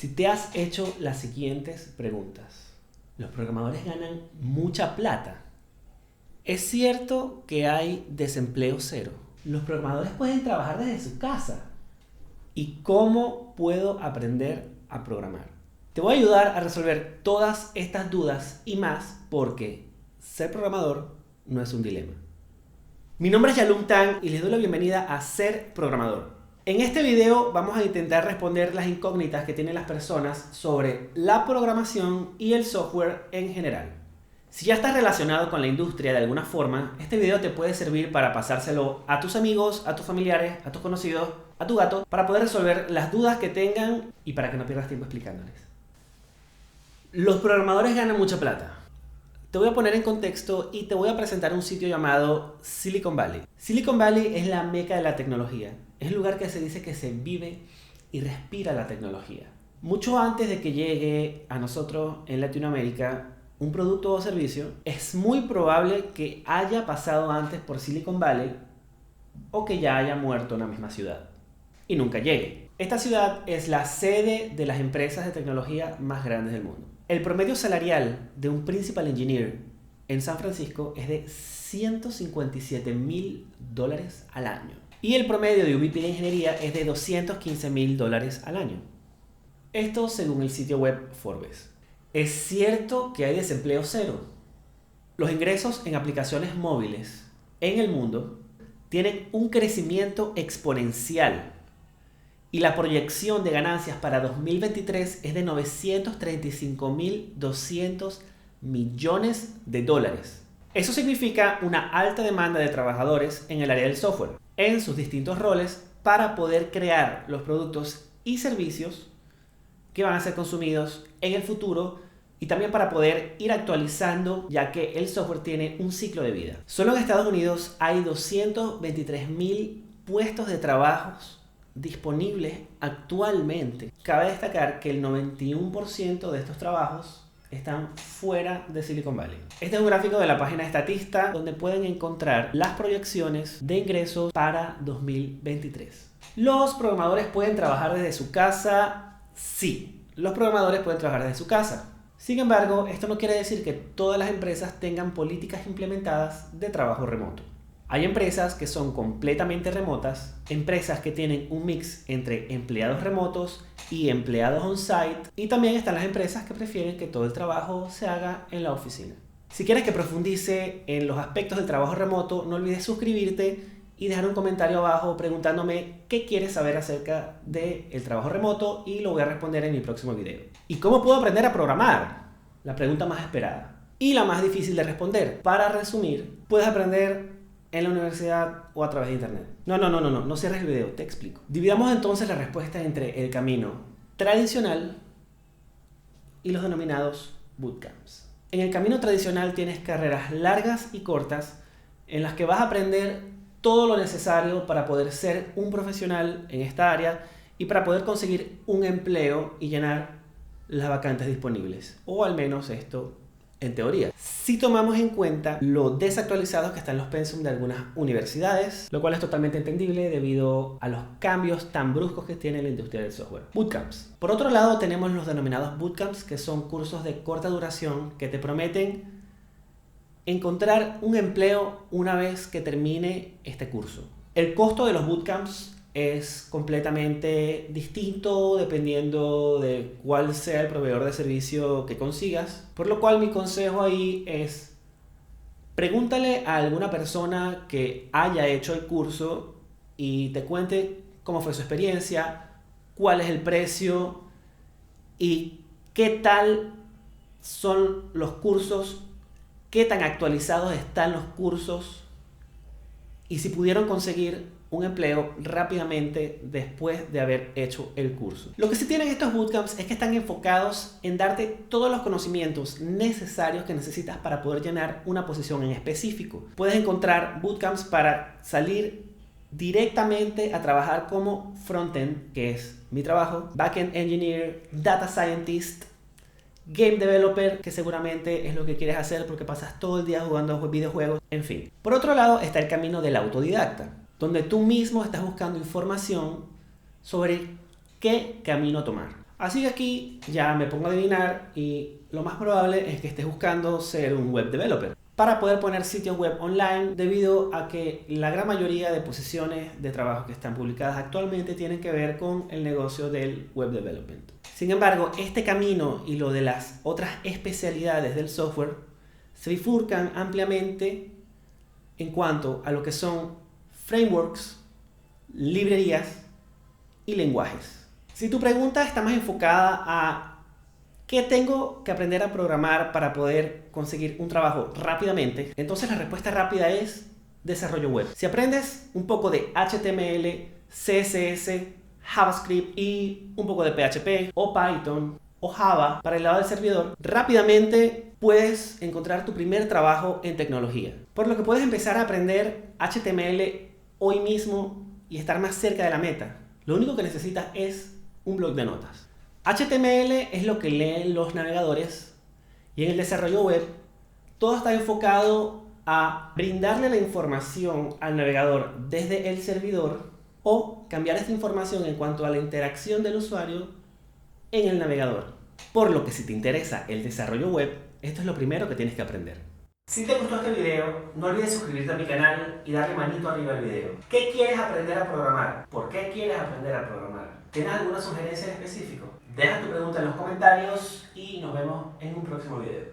Si te has hecho las siguientes preguntas. ¿Los programadores ganan mucha plata? ¿Es cierto que hay desempleo cero? ¿Los programadores pueden trabajar desde su casa? ¿Y cómo puedo aprender a programar? Te voy a ayudar a resolver todas estas dudas y más porque ser programador no es un dilema. Mi nombre es Yalum Tan y les doy la bienvenida a Ser Programador. En este video vamos a intentar responder las incógnitas que tienen las personas sobre la programación y el software en general. Si ya estás relacionado con la industria de alguna forma, este video te puede servir para pasárselo a tus amigos, a tus familiares, a tus conocidos, a tu gato, para poder resolver las dudas que tengan y para que no pierdas tiempo explicándoles. Los programadores ganan mucha plata. Te voy a poner en contexto y te voy a presentar un sitio llamado Silicon Valley. Silicon Valley es la meca de la tecnología. Es el lugar que se dice que se vive y respira la tecnología. Mucho antes de que llegue a nosotros en Latinoamérica un producto o servicio, es muy probable que haya pasado antes por Silicon Valley o que ya haya muerto en la misma ciudad y nunca llegue. Esta ciudad es la sede de las empresas de tecnología más grandes del mundo. El promedio salarial de un principal engineer en San Francisco es de $157,000 al año. Y el promedio de un VP de ingeniería es de $215,000 al año. Esto según el sitio web Forbes. ¿Es cierto que hay desempleo cero? Los ingresos en aplicaciones móviles en el mundo tienen un crecimiento exponencial. Y la proyección de ganancias para 2023 es de $935,200 millones. Eso significa una alta demanda de trabajadores en el área del software, en sus distintos roles, para poder crear los productos y servicios que van a ser consumidos en el futuro y también para poder ir actualizando, ya que el software tiene un ciclo de vida. Solo en Estados Unidos hay 223,000 puestos de trabajo disponibles actualmente. Cabe destacar que el 91% de estos trabajos están fuera de Silicon Valley. Este es un gráfico de la página Statista donde pueden encontrar las proyecciones de ingresos para 2023. ¿Los programadores pueden trabajar desde su casa? Sí, los programadores pueden trabajar desde su casa. Sin embargo, esto no quiere decir que todas las empresas tengan políticas implementadas de trabajo remoto. Hay empresas que son completamente remotas, empresas que tienen un mix entre empleados remotos y empleados on-site, y también están las empresas que prefieren que todo el trabajo se haga en la oficina. Si quieres que profundice en los aspectos del trabajo remoto, no olvides suscribirte y dejar un comentario abajo preguntándome qué quieres saber acerca del trabajo remoto y lo voy a responder en mi próximo video. ¿Y cómo puedo aprender a programar? La pregunta más esperada y la más difícil de responder. Para resumir, puedes aprender en la universidad o a través de internet. No cierres el video, te explico. Dividamos entonces la respuesta entre el camino tradicional y los denominados bootcamps. En el camino tradicional tienes carreras largas y cortas en las que vas a aprender todo lo necesario para poder ser un profesional en esta área y para poder conseguir un empleo y llenar las vacantes disponibles, o al menos esto en teoría. Si tomamos en cuenta lo desactualizados que están los pensum de algunas universidades, lo cual es totalmente entendible debido a los cambios tan bruscos que tiene la industria del software. Bootcamps. Por otro lado, tenemos los denominados bootcamps, que son cursos de corta duración que te prometen encontrar un empleo una vez que termine este curso. El costo de los bootcamps es completamente distinto dependiendo de cuál sea el proveedor de servicio que consigas, por lo cual mi consejo ahí es pregúntale a alguna persona que haya hecho el curso y te cuente cómo fue su experiencia, cuál es el precio y qué tal son los cursos, qué tan actualizados están los cursos y si pudieron conseguir un empleo rápidamente después de haber hecho el curso. Lo que sí tienen estos bootcamps es que están enfocados en darte todos los conocimientos necesarios que necesitas para poder llenar una posición en específico. Puedes encontrar bootcamps para salir directamente a trabajar como frontend, que es mi trabajo, backend engineer, data scientist, game developer, que seguramente es lo que quieres hacer porque pasas todo el día jugando videojuegos, en fin. Por otro lado está el camino del autodidacta, donde tú mismo estás buscando información sobre qué camino tomar. Así que aquí ya me pongo a adivinar y lo más probable es que estés buscando ser un web developer para poder poner sitios web online, debido a que la gran mayoría de posiciones de trabajo que están publicadas actualmente tienen que ver con el negocio del web development. Sin embargo, este camino y lo de las otras especialidades del software se bifurcan ampliamente en cuanto a lo que son frameworks, librerías y lenguajes. Si tu pregunta está más enfocada a ¿qué tengo que aprender a programar para poder conseguir un trabajo rápidamente? Entonces la respuesta rápida es desarrollo web. Si aprendes un poco de HTML, CSS, JavaScript y un poco de PHP o Python o Java para el lado del servidor, rápidamente puedes encontrar tu primer trabajo en tecnología. Por lo que puedes empezar a aprender HTML hoy mismo y estar más cerca de la meta. Lo único que necesitas es un bloc de notas. HTML es lo que leen los navegadores y en el desarrollo web todo está enfocado a brindarle la información al navegador desde el servidor o cambiar esta información en cuanto a la interacción del usuario en el navegador. Por lo que si te interesa el desarrollo web, esto es lo primero que tienes que aprender. Si te gustó este video, no olvides suscribirte a mi canal y darle manito arriba al video. ¿Qué quieres aprender a programar? ¿Por qué quieres aprender a programar? ¿Tienes alguna sugerencia en específico? Deja tu pregunta en los comentarios y nos vemos en un próximo video.